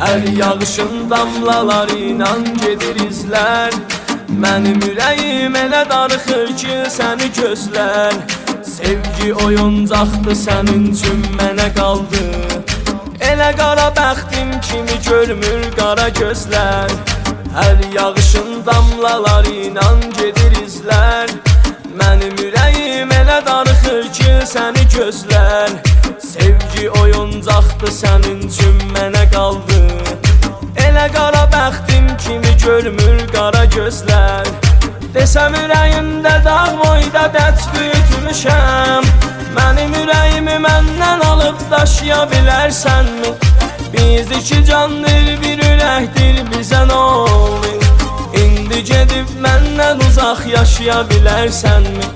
Hər yağışın damlaları ilə gedir izlər. Mənim ürəyim elə darıxır ki səni gözlər. Sevgi oyuncaqdır sənin üçün mənə qaldı. Elə qara bəxtim kimi görmür qara gözlər. Hər yağışın damlaları ilə gedir izlər. Mənim ürəyim elə darıxır ki səni gözlər. Sevgi oyuncaqdır sənin üçün mənə qaldı. Elə qara bəxtim kimi görmür qara gözlər. Desəm ürəyimdə dağ boyda dərd büyütmüşəm. Mənim ürəyimi məndən alıb daşıya bilərsənmi? Biz iki candır bir ürəkdir bizə nə olur? İndi gedib məndən uzaq yaşaya bilərsənmi?